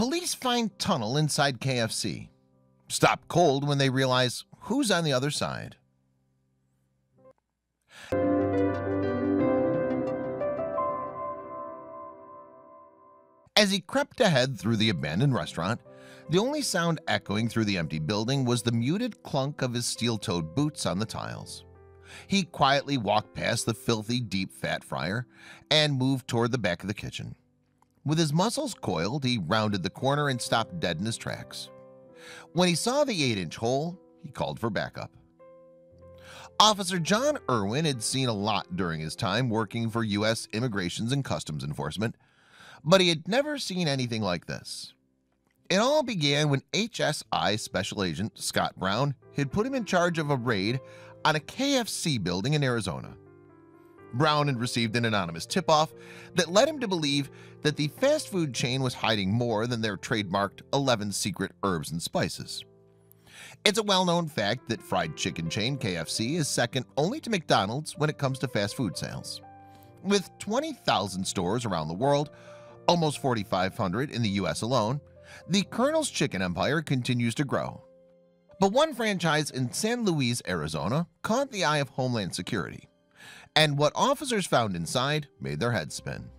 Police find tunnel inside KFC. Stop cold when they realize who's on the other side. As he crept ahead through the abandoned restaurant, the only sound echoing through the empty building was the muted clunk of his steel-toed boots on the tiles. He quietly walked past the filthy deep fat fryer and moved toward the back of the kitchen. With his muscles coiled, he rounded the corner and stopped dead in his tracks. When he saw the 8-inch hole, he called for backup. Officer John Irwin had seen a lot during his time working for U.S. Immigrations and Customs Enforcement, but he had never seen anything like this. It all began when HSI Special Agent Scott Brown had put him in charge of a raid on a KFC building in Arizona. Brown had received an anonymous tip-off that led him to believe that the fast food chain was hiding more than their trademarked 11 secret herbs and spices. It's a well-known fact that fried chicken chain KFC is second only to McDonald's when it comes to fast food sales. With 20,000 stores around the world, almost 4,500 in the US alone, the Colonel's Chicken empire continues to grow. But one franchise in San Luis, Arizona caught the eye of Homeland Security, and what officers found inside made their heads spin.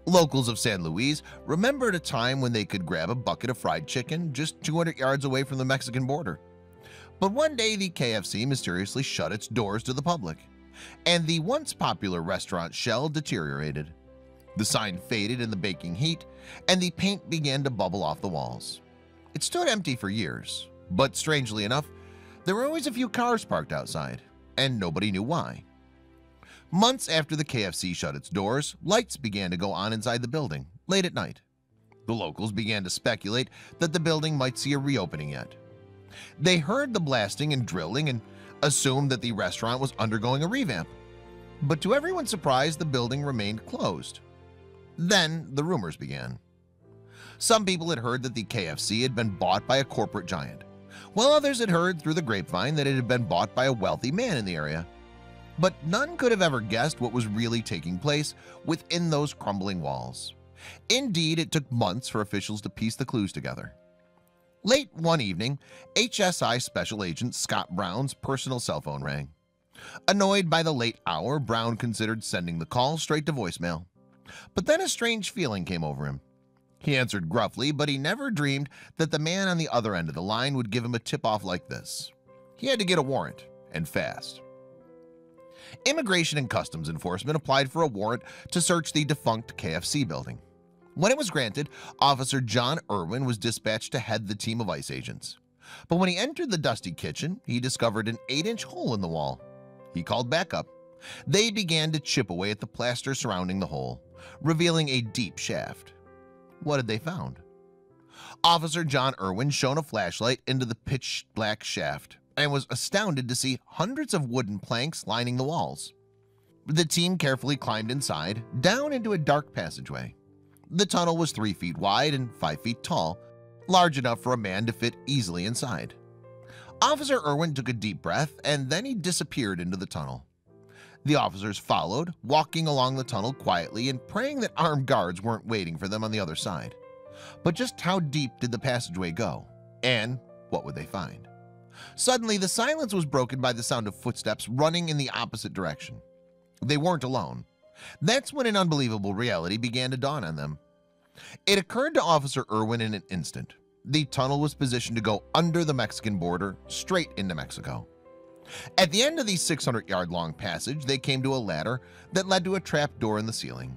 Locals of San Luis remembered a time when they could grab a bucket of fried chicken just 200 yards away from the Mexican border. But one day the KFC mysteriously shut its doors to the public, and the once popular restaurant shell deteriorated. The sign faded in the baking heat, and the paint began to bubble off the walls. It stood empty for years, but strangely enough, there were always a few cars parked outside, and nobody knew why. Months after the KFC shut its doors, lights began to go on inside the building, late at night. The locals began to speculate that the building might see a reopening yet. They heard the blasting and drilling and assumed that the restaurant was undergoing a revamp. But to everyone's surprise, the building remained closed. Then the rumors began. Some people had heard that the KFC had been bought by a corporate giant, while others had heard through the grapevine that it had been bought by a wealthy man in the area. But none could have ever guessed what was really taking place within those crumbling walls. Indeed, it took months for officials to piece the clues together. Late one evening, HSI Special Agent Scott Brown's personal cell phone rang. Annoyed by the late hour, Brown considered sending the call straight to voicemail. But then a strange feeling came over him. He answered gruffly, but he never dreamed that the man on the other end of the line would give him a tip-off like this. He had to get a warrant, and fast. Immigration and Customs Enforcement applied for a warrant to search the defunct KFC building. When it was granted, Officer John Irwin was dispatched to head the team of ICE agents. But when he entered the dusty kitchen, he discovered an 8-inch hole in the wall. He called backup. They began to chip away at the plaster surrounding the hole, revealing a deep shaft. What had they found? Officer John Irwin shone a flashlight into the pitch-black shaft and was astounded to see hundreds of wooden planks lining the walls. The team carefully climbed inside, down into a dark passageway. The tunnel was 3 feet wide and 5 feet tall, large enough for a man to fit easily inside. Officer Irwin took a deep breath, and then he disappeared into the tunnel. The officers followed, walking along the tunnel quietly and praying that armed guards weren't waiting for them on the other side. But just how deep did the passageway go? And what would they find? Suddenly, the silence was broken by the sound of footsteps running in the opposite direction. They weren't alone. That's when an unbelievable reality began to dawn on them. It occurred to Officer Irwin in an instant. The tunnel was positioned to go under the Mexican border, straight into Mexico. At the end of the 600-yard-long passage, they came to a ladder that led to a trap door in the ceiling.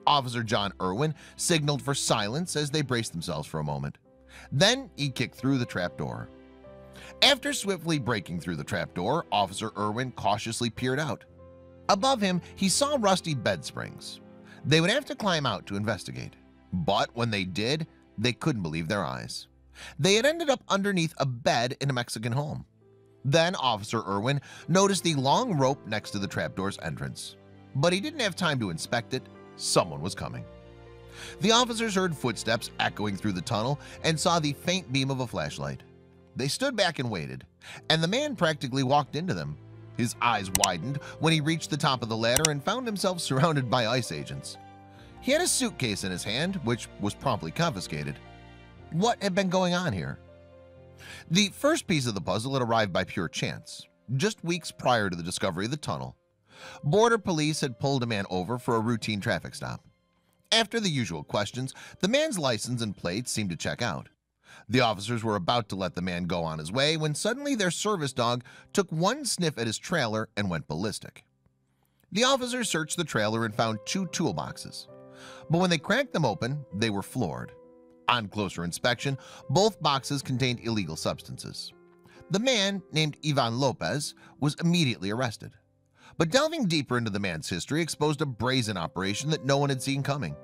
Officer John Irwin signaled for silence as they braced themselves for a moment. Then he kicked through the trap door. After swiftly breaking through the trap door, Officer Irwin cautiously peered out. Above him, he saw rusty bed springs. They would have to climb out to investigate. But when they did, they couldn't believe their eyes. They had ended up underneath a bed in a Mexican home. Then Officer Irwin noticed the long rope next to the trapdoor's entrance. But he didn't have time to inspect it. Someone was coming. The officers heard footsteps echoing through the tunnel and saw the faint beam of a flashlight. They stood back and waited, and the man practically walked into them. His eyes widened when he reached the top of the ladder and found himself surrounded by ICE agents. He had a suitcase in his hand, which was promptly confiscated. What had been going on here? The first piece of the puzzle had arrived by pure chance, just weeks prior to the discovery of the tunnel. Border police had pulled a man over for a routine traffic stop. After the usual questions, the man's license and plates seemed to check out. The officers were about to let the man go on his way when suddenly their service dog took one sniff at his trailer and went ballistic. The officers searched the trailer and found 2 toolboxes, but when they cracked them open, they were floored. On closer inspection, both boxes contained illegal substances. The man, named Ivan Lopez, was immediately arrested. But delving deeper into the man's history exposed a brazen operation that no one had seen coming.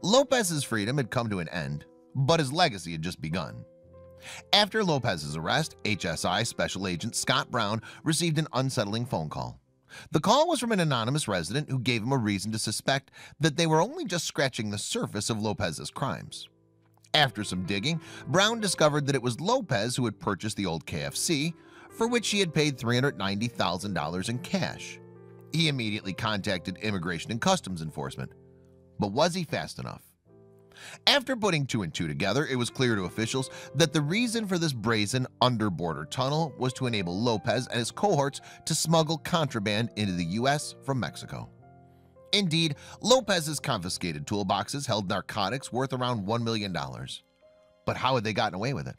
Lopez's freedom had come to an end, but his legacy had just begun. After Lopez's arrest, HSI Special Agent Scott Brown received an unsettling phone call. The call was from an anonymous resident who gave him a reason to suspect that they were only just scratching the surface of Lopez's crimes. After some digging, Brown discovered that it was Lopez who had purchased the old KFC, for which he had paid $390,000 in cash. He immediately contacted Immigration and Customs Enforcement. But was he fast enough? After putting 2 and 2 together, it was clear to officials that the reason for this brazen under-border tunnel was to enable Lopez and his cohorts to smuggle contraband into the U.S. from Mexico. Indeed, Lopez's confiscated toolboxes held narcotics worth around $1 million. But how had they gotten away with it?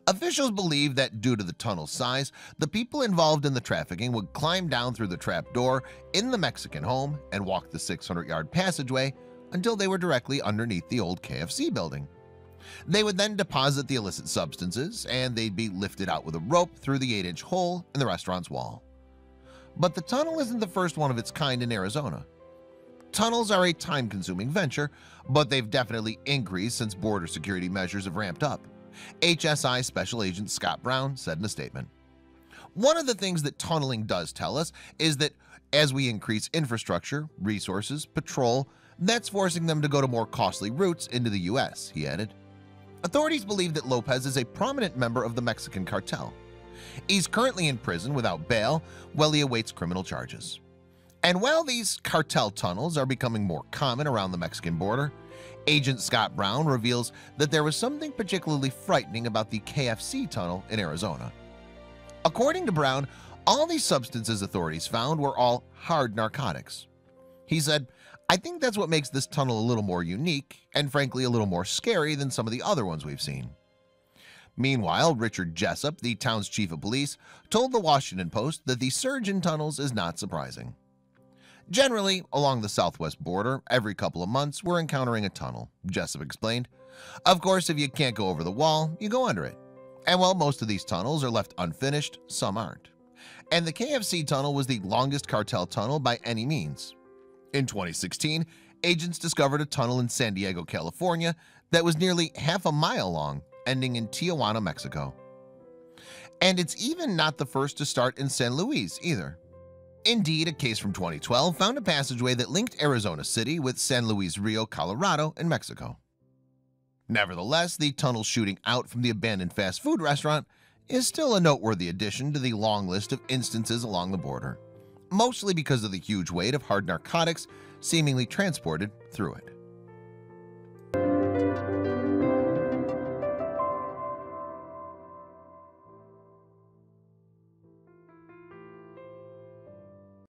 Officials believe that due to the tunnel's size, the people involved in the trafficking would climb down through the trap door in the Mexican home and walk the 600-yard passageway until they were directly underneath the old KFC building. They would then deposit the illicit substances, and they'd be lifted out with a rope through the 8-inch hole in the restaurant's wall. But the tunnel isn't the first one of its kind in Arizona. Tunnels are a time-consuming venture, but they've definitely increased since border security measures have ramped up, HSI Special Agent Scott Brown said in a statement. One of the things that tunneling does tell us is that as we increase infrastructure, resources, patrol, that's forcing them to go to more costly routes into the U.S., he added. Authorities believe that Lopez is a prominent member of the Mexican cartel. He's currently in prison without bail while he awaits criminal charges. And while these cartel tunnels are becoming more common around the Mexican border, Agent Scott Brown reveals that there was something particularly frightening about the KFC tunnel in Arizona. According to Brown, all these substances authorities found were all hard narcotics. He said, "I think that's what makes this tunnel a little more unique and frankly a little more scary than some of the other ones we've seen." Meanwhile, Richard Jessup, the town's chief of police, told the Washington Post that the surge in tunnels is not surprising. Generally, along the southwest border, every couple of months we're encountering a tunnel, Jessup explained. Of course, if you can't go over the wall, you go under it. And while most of these tunnels are left unfinished, some aren't. And the KFC tunnel was the longest cartel tunnel by any means. In 2016, agents discovered a tunnel in San Diego, California that was nearly half a mile long, ending in Tijuana, Mexico. And it's even not the first to start in San Luis either. Indeed, a case from 2012 found a passageway that linked Arizona City with San Luis Rio, Colorado in Mexico. Nevertheless, the tunnel shooting out from the abandoned fast food restaurant is still a noteworthy addition to the long list of instances along the border, mostly because of the huge weight of hard narcotics seemingly transported through it.